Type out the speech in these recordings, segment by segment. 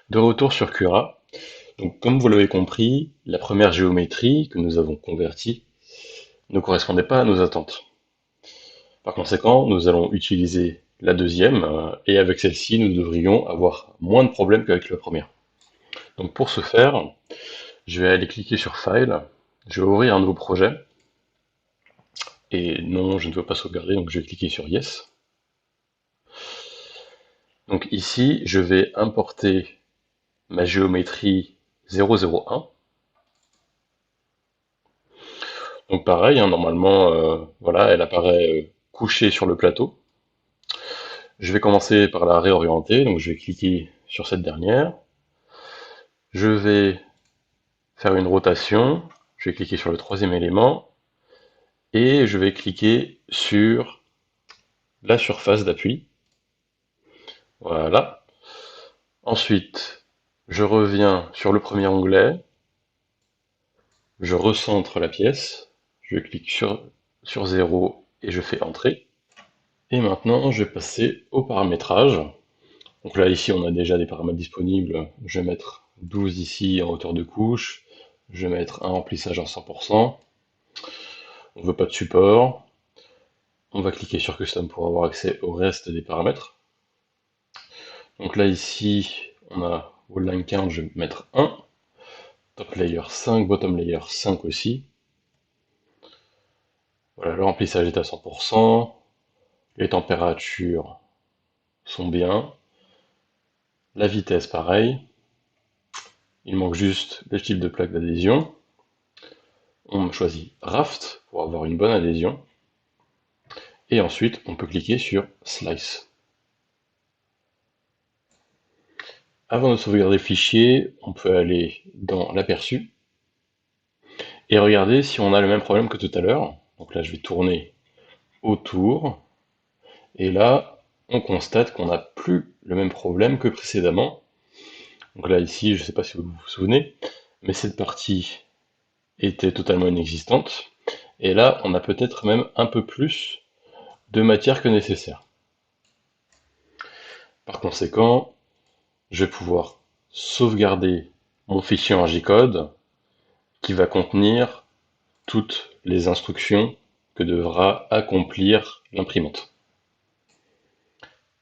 De retour sur Cura. Donc, comme vous l'avez compris, la première géométrie que nous avons convertie ne correspondait pas à nos attentes. Par conséquent, nous allons utiliser la deuxième, et avec celle-ci, nous devrions avoir moins de problèmes qu'avec la première. Donc, pour ce faire, je vais aller cliquer sur File, je vais ouvrir un nouveau projet, et non, je ne veux pas sauvegarder, donc je vais cliquer sur Yes. Donc ici, je vais importer ma géométrie 001. Donc pareil, hein, normalement, voilà, elle apparaît couchée sur le plateau. Je vais commencer par la réorienter, donc je vais cliquer sur cette dernière. Je vais faire une rotation, je vais cliquer sur le troisième élément, et je vais cliquer sur la surface d'appui. Voilà. Ensuite, je reviens sur le premier onglet, je recentre la pièce, je clique sur 0 et je fais Entrée. Et maintenant, je vais passer au paramétrage. Donc là, ici, on a déjà des paramètres disponibles. Je vais mettre 12 ici en hauteur de couche. Je vais mettre un remplissage à 100%. On ne veut pas de support. On va cliquer sur Custom pour avoir accès au reste des paramètres. Donc là, ici, on a Wall Count, je vais mettre 1. Top Layer 5, Bottom Layer 5 aussi. Voilà, le remplissage est à 100%. Les températures sont bien. La vitesse, pareil. Il manque juste le type de plaque d'adhésion. On choisit Raft pour avoir une bonne adhésion. Et ensuite, on peut cliquer sur Slice. Avant de sauvegarder le fichier, on peut aller dans l'aperçu et regarder si on a le même problème que tout à l'heure. Donc là, je vais tourner autour. Et là, on constate qu'on n'a plus le même problème que précédemment. Donc là, ici, je ne sais pas si vous vous souvenez, mais cette partie était totalement inexistante. Et là, on a peut-être même un peu plus de matière que nécessaire. Par conséquent, je vais pouvoir sauvegarder mon fichier en G-code qui va contenir toutes les instructions que devra accomplir l'imprimante.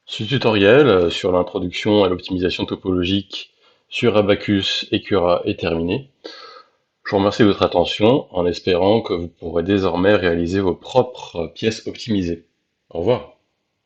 Ce tutoriel sur l'introduction à l'optimisation topologique sur Abaqus et Cura est terminé. Je vous remercie de votre attention en espérant que vous pourrez désormais réaliser vos propres pièces optimisées. Au revoir.